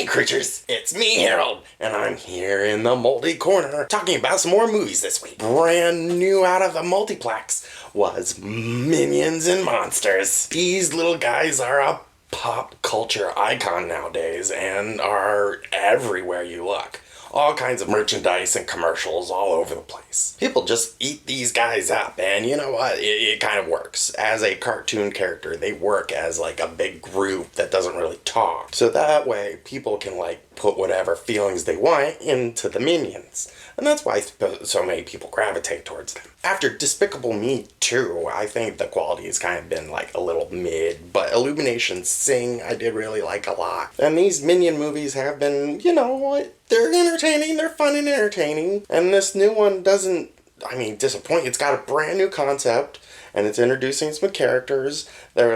creatures, it's me, Harold, and I'm here in the Moldy Corner talking about some more movies this week. Brand new out of the multiplex was Minions and Monsters. These little guys are a pop culture icon nowadays and are everywhere you look. All kinds of merchandise and commercials all over the place. People just eat these guys up, and you know what? It kind of works. As a cartoon character, they work as like a big group that doesn't really talk. So that way, people can like put whatever feelings they want into the Minions. And that's why so many people gravitate towards them. After Despicable Me 2, I think the quality has kind of been like a little mid, but Illumination Sing I did really like a lot. And these Minion movies have been, you know what, they're entertaining, they're fun and entertaining. And this new one doesn't, disappoint. It's got a brand new concept, and it's introducing some characters that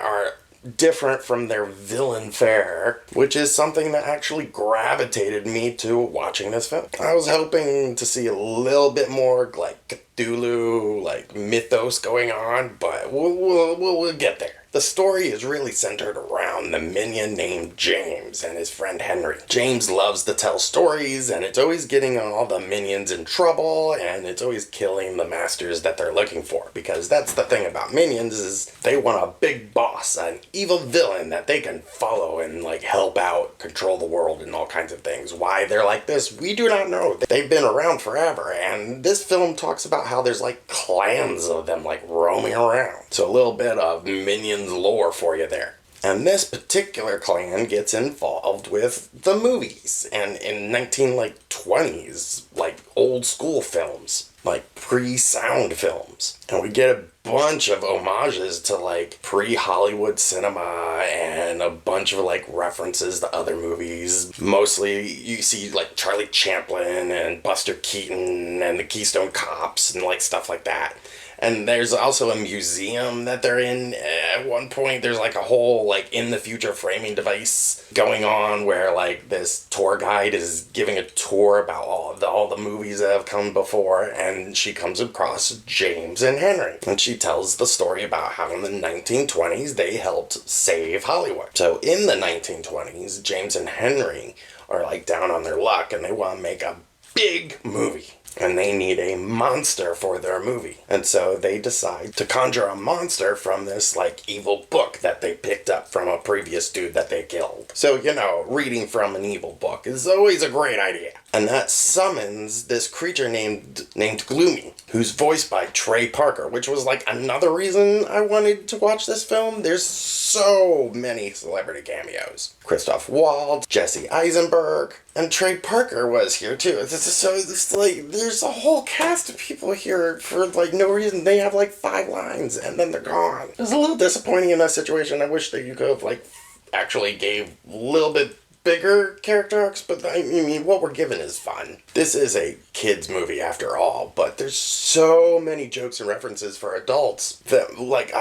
are different from their villain fare, which is something that actually gravitated me to watching this film. I was hoping to see a little bit more like Cthulhu, like mythos going on, but we'll get there. The story is really centered around the minion named James and his friend Henry. James loves to tell stories, and it's always getting all the minions in trouble, and it's always killing the masters that they're looking for, because that's the thing about minions is they want a big boss, an evil villain that they can follow and like help out, control the world and all kinds of things. Why they're like this, we do not know. They've been around forever, and this film talks about how there's like clans of them like roaming around. So a little bit of minion lore for you there. And this particular clan gets involved with the movies and in 1920s like old school films, like pre-sound films. And we get a bunch of homages to like pre-Hollywood cinema and a bunch of like references to other movies. Mostly you see like Charlie Chaplin and Buster Keaton and the Keystone Cops and like stuff like that. And there's also a museum that they're in. At one point, there's like a whole like in the future framing device going on where like this tour guide is giving a tour about all the movies that have come before, and she comes across James and Henry. And she tells the story about how in the 1920s they helped save Hollywood. So in the 1920s, James and Henry are like down on their luck and they want to make a big movie. And they need a monster for their movie. And so they decide to conjure a monster from this, like, evil book that they picked up from a previous dude that they killed. So, you know, reading from an evil book is always a great idea. And that summons this creature named Gloomy, who's voiced by Trey Parker, which was, like, another reason I wanted to watch this film. There's so many celebrity cameos. Christoph Waltz, Jesse Eisenberg, and Trey Parker was here too. It's like there's a whole cast of people here for like no reason. They have like 5 lines and then they're gone. It was a little disappointing in that situation. I wish that you could have like actually gave a little bit bigger character arcs, but I mean, what we're given is fun. This is a kids movie after all, but there's so many jokes and references for adults that, like,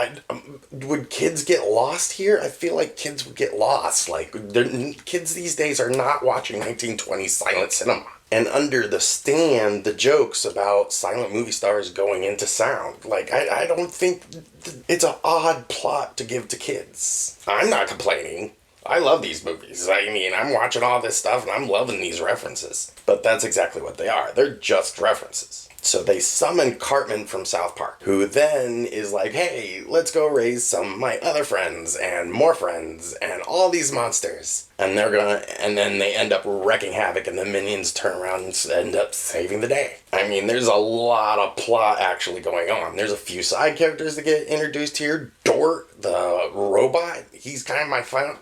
would kids get lost here? I feel like kids would get lost. Like, kids these days are not watching 1920s silent cinema. And under the stand, the jokes about silent movie stars going into sound. Like, I don't think it's an odd plot to give to kids. I'm not complaining. I love these movies. I mean, I'm watching all this stuff and I'm loving these references. But that's exactly what they are. They're just references. So they summon Cartman from South Park, who then is like, hey, let's go raise some of my other friends and more friends and all these monsters. And then they end up wrecking havoc and the minions turn around and end up saving the day. I mean, there's a lot of plot actually going on. There's a few side characters that get introduced here. Dort, the robot, he's kind of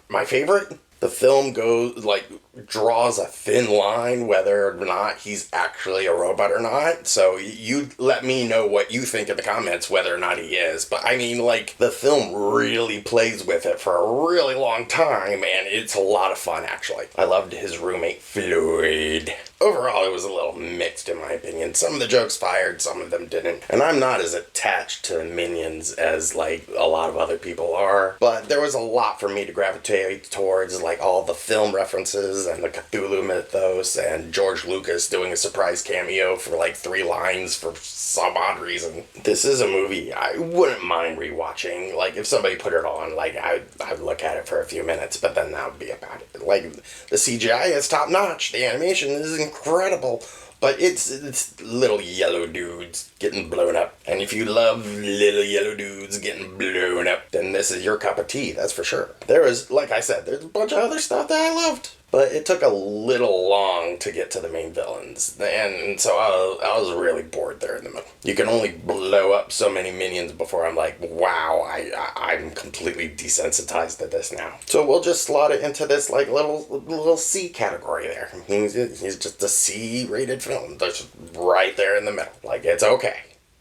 my favorite. The film draws a thin line whether or not he's actually a robot or not. So you let me know what you think in the comments whether or not he is. But I mean, like, the film really plays with it for a really long time, and it's a lot of fun, actually. I loved his roommate, Floyd. Overall, it was a little mixed, in my opinion. Some of the jokes fired, some of them didn't. And I'm not as attached to Minions as, like, a lot of other people are. But there was a lot for me to gravitate towards, like, like all the film references and the Cthulhu mythos and George Lucas doing a surprise cameo for like 3 lines for some odd reason. This is a movie I wouldn't mind rewatching. Like if somebody put it on, like I'd look at it for a few minutes, but then that would be about it. Like the CGI is top notch, the animation is incredible. But it's little yellow dudes getting blown up. And if you love little yellow dudes getting blown up, then this is your cup of tea, that's for sure. There is, like I said, there's a bunch of other stuff that I loved. But it took a little long to get to the main villains. And so I was really bored there in the middle. You can only blow up so many minions before I'm like, wow, I'm completely desensitized to this now. So we'll just slot it into this like little C category there. He's just a C-rated film. That's right there in the middle. Like, it's okay.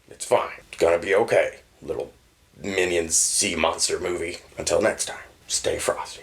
It's fine. It's gonna be okay. Little Minions sea monster movie. Until next time, stay frosty.